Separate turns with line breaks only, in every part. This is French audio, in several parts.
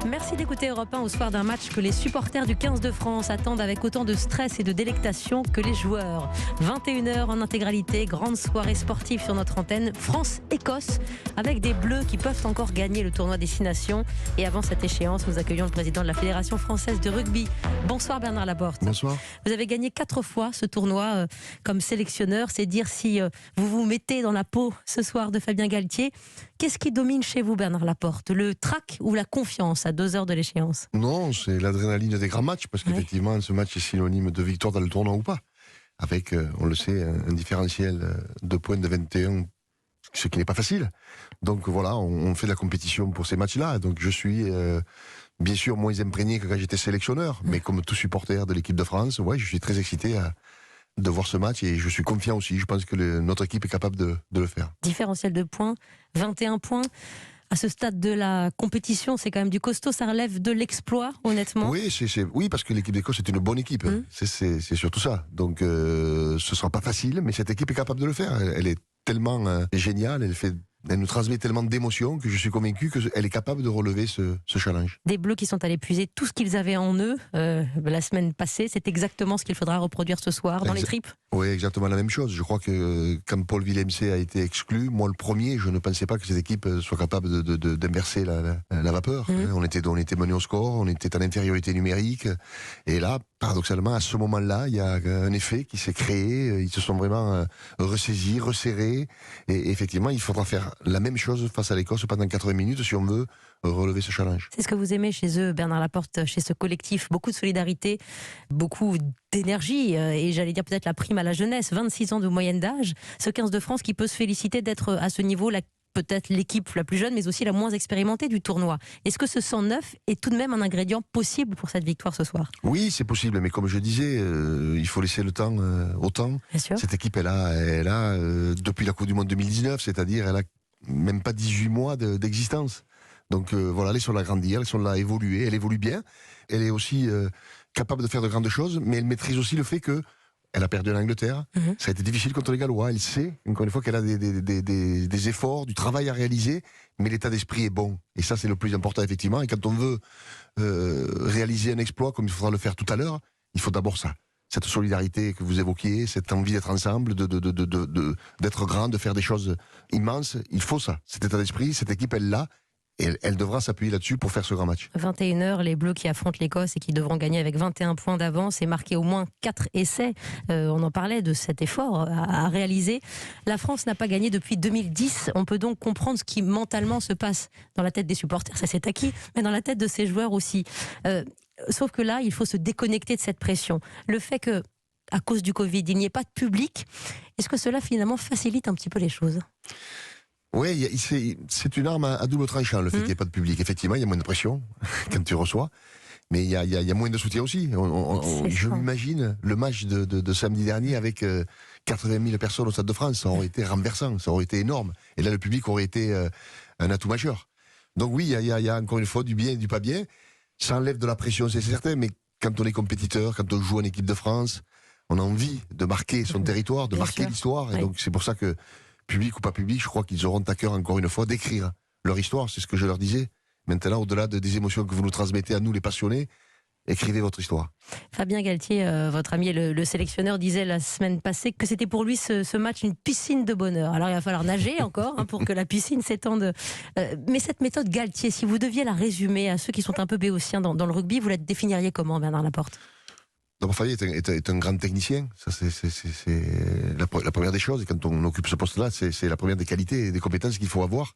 Merci d'écouter Europe 1 au soir d'un match que les supporters du 15 de France attendent avec autant de stress et de délectation que les joueurs. 21h en intégralité, grande soirée sportive sur notre antenne. France-Écosse avec des Bleus qui peuvent encore gagner le tournoi Destination. Et avant cette échéance, nous accueillons le président de la Fédération française de rugby. Bonsoir Bernard Laporte.
Bonsoir.
Vous avez gagné 4 fois ce tournoi comme sélectionneur. C'est dire si vous vous mettez dans la peau ce soir de Fabien Galthié. Qu'est-ce qui domine chez vous, Bernard Laporte? Le trac ou la confiance à 2 heures de l'échéance?
Non, c'est l'adrénaline des grands matchs, parce qu'effectivement, ce match est synonyme de victoire dans le tournoi ou pas. Avec, on le sait, un différentiel de points de 21, ce qui n'est pas facile. Donc voilà, on fait de la compétition pour ces matchs-là. Donc je suis bien sûr moins imprégné que quand j'étais sélectionneur, mais comme tout supporter de l'équipe de France, ouais, je suis très excité de voir ce match et je suis confiant aussi. Je pense que notre équipe est capable de le faire.
Différentiel de points, 21 points. À ce stade de la compétition, c'est quand même du costaud, ça relève de l'exploit, honnêtement.
Oui, oui, parce que l'équipe d'Écosse est une bonne équipe. C'est surtout ça. Donc, ce sera pas facile, mais cette équipe est capable de le faire. Elle est tellement géniale, elle nous transmet tellement d'émotions que je suis convaincu qu'elle est capable de relever ce challenge.
Des Bleus qui sont allés puiser tout ce qu'ils avaient en eux la semaine passée, c'est exactement ce qu'il faudra reproduire ce soir dans les tripes.
Oui, exactement la même chose. Je crois que quand Paul Villemc a été exclu, moi le premier, je ne pensais pas que cette équipe soit capable d'inverser la vapeur. On était mené au score, on était en infériorité numérique, et là, paradoxalement, à ce moment-là, il y a un effet qui s'est créé, ils se sont vraiment ressaisis, resserrés, et effectivement, il faudra faire la même chose face à l'Écosse pendant 80 minutes si on veut relever ce challenge.
C'est ce que vous aimez chez eux, Bernard Laporte, chez ce collectif, beaucoup de solidarité, beaucoup d'énergie, et j'allais dire peut-être la prime à la jeunesse, 26 ans de moyenne d'âge, ce 15 de France qui peut se féliciter d'être à ce niveau peut-être l'équipe la plus jeune, mais aussi la moins expérimentée du tournoi. Est-ce que ce 109 est tout de même un ingrédient possible pour cette victoire ce soir?
Oui, c'est possible, mais comme je disais, il faut laisser le temps au temps.
Bien sûr.
Cette équipe, elle a depuis la Coupe du Monde 2019, c'est-à-dire elle a même pas 18 mois d'existence. Donc voilà, laissons-la grandir, laissons-la évoluer. Elle évolue bien, elle est aussi capable de faire de grandes choses, mais elle maîtrise aussi le fait que elle a perdu en Angleterre. Ça a été difficile contre les Gallois. Elle sait, encore une fois, qu'elle a des efforts, du travail à réaliser, mais l'état d'esprit est bon. Et ça, c'est le plus important, effectivement. Et quand on veut réaliser un exploit, comme il faudra le faire tout à l'heure, il faut d'abord ça. Cette solidarité que vous évoquiez, cette envie d'être ensemble, d'être grand, de faire des choses immenses. Il faut ça. Cet état d'esprit, cette équipe, elle l'a. Et elle devra s'appuyer là-dessus pour faire ce grand match.
21h, les Bleus qui affrontent l'Écosse et qui devront gagner avec 21 points d'avance et marquer au moins 4 essais. On en parlait de cet effort à réaliser. La France n'a pas gagné depuis 2010. On peut donc comprendre ce qui mentalement se passe dans la tête des supporters. Ça c'est acquis, mais dans la tête de ces joueurs aussi. Sauf que là, il faut se déconnecter de cette pression. Le fait que, à cause du Covid, il n'y ait pas de public, est-ce que cela finalement facilite un petit peu les choses ?
Oui, c'est une arme à double tranchant, le fait qu'il n'y ait pas de public. Effectivement, il y a moins de pression quand tu reçois, mais il y a moins de soutien aussi. Je m'imagine le match de samedi dernier avec 80 000 personnes au Stade de France. Ça aurait été renversant, ça aurait été énorme. Et là, le public aurait été un atout majeur. Donc oui, il y a encore une fois du bien et du pas bien. Ça enlève de la pression, c'est certain, mais quand on est compétiteur, quand on joue en équipe de France, on a envie de marquer son territoire, de marquer l'histoire. Et donc c'est pour ça que, public ou pas public, je crois qu'ils auront à cœur, encore une fois, d'écrire leur histoire. C'est ce que je leur disais. Maintenant, au-delà des émotions que vous nous transmettez à nous, les passionnés, écrivez votre histoire.
Fabien Galthié, votre ami le sélectionneur, disait la semaine passée que c'était pour lui ce match une piscine de bonheur. Alors il va falloir nager encore pour que la piscine s'étende. Mais cette méthode Galthié, si vous deviez la résumer à ceux qui sont un peu béotiens dans le rugby, vous la définiriez comment, Bernard Laporte?
D'abord, Fabien est un grand technicien. Ça, c'est la première des choses. Et quand on occupe ce poste-là, c'est la première des qualités et des compétences qu'il faut avoir.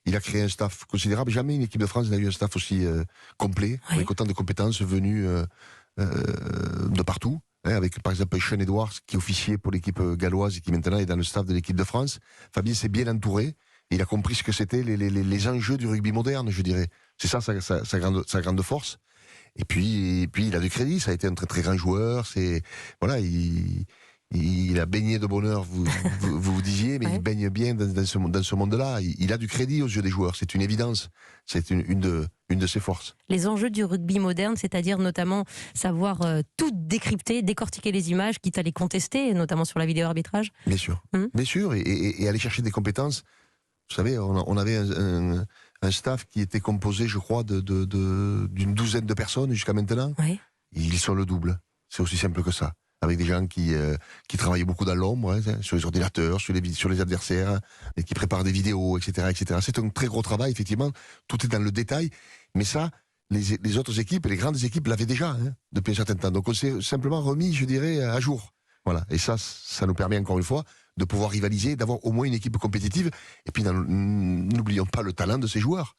Il a créé un staff considérable. Jamais une équipe de France n'a eu un staff aussi complet, avec autant de compétences venues de partout. Avec, par exemple, Sean Edwards, qui officiait pour l'équipe galloise et qui maintenant est dans le staff de l'équipe de France. Fabien s'est bien entouré. Il a compris ce que c'était les enjeux du rugby moderne, je dirais. C'est ça sa grande force. Et puis il a du crédit, ça a été un très très grand joueur, voilà, il a baigné de bonheur, vous disiez, mais il baigne bien dans ce monde-là, il a du crédit aux yeux des joueurs, c'est une évidence, c'est une de ses forces.
Les enjeux du rugby moderne, c'est-à-dire notamment savoir tout décrypter, décortiquer les images, quitte à les contester, notamment sur la vidéo arbitrage.
Bien sûr, bien sûr, et aller chercher des compétences. Vous savez, on avait un staff qui était composé, je crois, d'une douzaine de personnes jusqu'à maintenant.
Oui.
Ils sont le double. C'est aussi simple que ça. Avec des gens qui travaillent beaucoup dans l'ombre, sur les ordinateurs, sur les adversaires, et qui préparent des vidéos, etc., etc. C'est un très gros travail, effectivement. Tout est dans le détail. Mais ça, les autres équipes, les grandes équipes l'avaient déjà, depuis un certain temps. Donc on s'est simplement remis, je dirais, à jour. Voilà. Et ça nous permet encore une fois de pouvoir rivaliser, d'avoir au moins une équipe compétitive. Et puis n'oublions pas le talent de ces joueurs.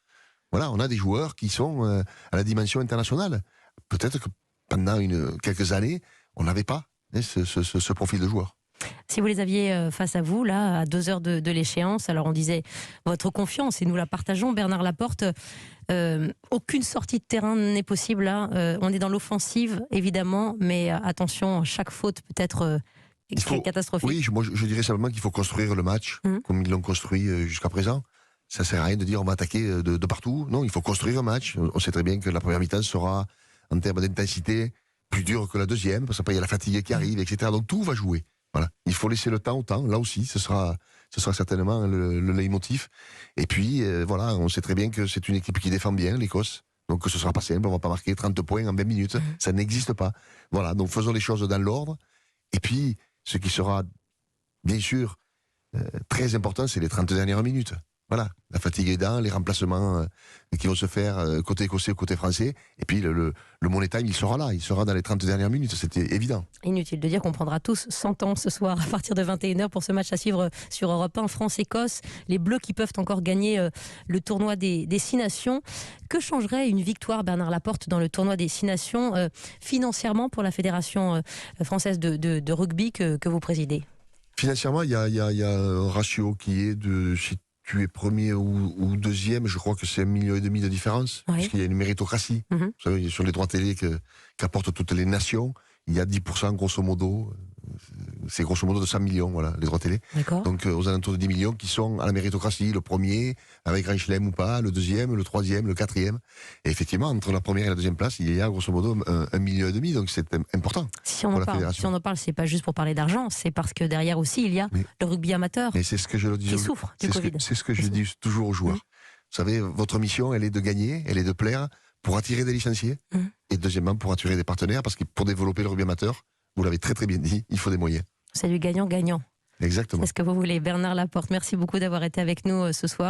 Voilà, on a des joueurs qui sont à la dimension internationale. Peut-être que pendant quelques années, on n'avait pas ce profil de joueur.
Si vous les aviez face à vous, là, à 2 heures de l'échéance, alors on disait votre confiance, et nous la partageons, Bernard Laporte, aucune sortie de terrain n'est possible là. On est dans l'offensive, évidemment, mais attention, chaque faute peut être catastrophique.
Oui, je dirais simplement qu'il faut construire le match comme ils l'ont construit jusqu'à présent. Ça ne sert à rien de dire on va attaquer de partout. Non, il faut construire un match. On sait très bien que la première mi-temps sera, en termes d'intensité, plus dure que la deuxième, parce qu'après il y a la fatigue qui arrive, etc. Donc tout va jouer. Voilà. Il faut laisser le temps au temps. Là aussi, ce sera certainement le leitmotiv. Et puis, voilà, on sait très bien que c'est une équipe qui défend bien, l'Écosse. Donc ce sera pas simple, on va pas marquer 30 points en 20 minutes. Ça n'existe pas. Voilà, donc faisons les choses dans l'ordre. Et puis, ce qui sera, bien sûr, très important, c'est les 30 dernières minutes. Voilà, la fatigue aidant, les remplacements qui vont se faire côté écossais ou côté français. Et puis le money time, il sera là, il sera dans les 30 dernières minutes, c'était évident.
Inutile de dire qu'on prendra tous 100 ans ce soir à partir de 21h pour ce match à suivre sur Europe 1, France-Écosse. Les Bleus qui peuvent encore gagner le tournoi des 6 nations. Que changerait une victoire, Bernard Laporte, dans le tournoi des 6 nations financièrement pour la Fédération française de rugby que vous présidez?
Financièrement, il y a un ratio qui est de... Si tu es premier ou deuxième, je crois que c'est 1,5 million de différence, puisqu'il y a une méritocratie. Vous savez, sur les droits télé qu'apportent toutes les nations, il y a 10% grosso modo, c'est grosso modo de 100 millions, voilà, les droits télé. Donc aux alentours de 10 millions qui sont à la méritocratie, le premier, avec Grand Chelem ou pas, le deuxième, le troisième, le quatrième. Et effectivement, entre la première et la deuxième place, il y a grosso modo 1,5 million, donc c'est important.
Si on en parle, c'est pas juste pour parler d'argent, c'est parce que derrière aussi, il y a le rugby amateur qui souffre du Covid.
C'est ce que je dis toujours aux joueurs. Vous savez, votre mission, elle est de gagner, elle est de plaire, pour attirer des licenciés, et deuxièmement, pour attirer des partenaires, parce que pour développer le rugby amateur, vous l'avez très très bien dit, il faut des moyens.
C'est du gagnant-gagnant.
Exactement.
C'est ce que vous voulez. Bernard Laporte, merci beaucoup d'avoir été avec nous ce soir.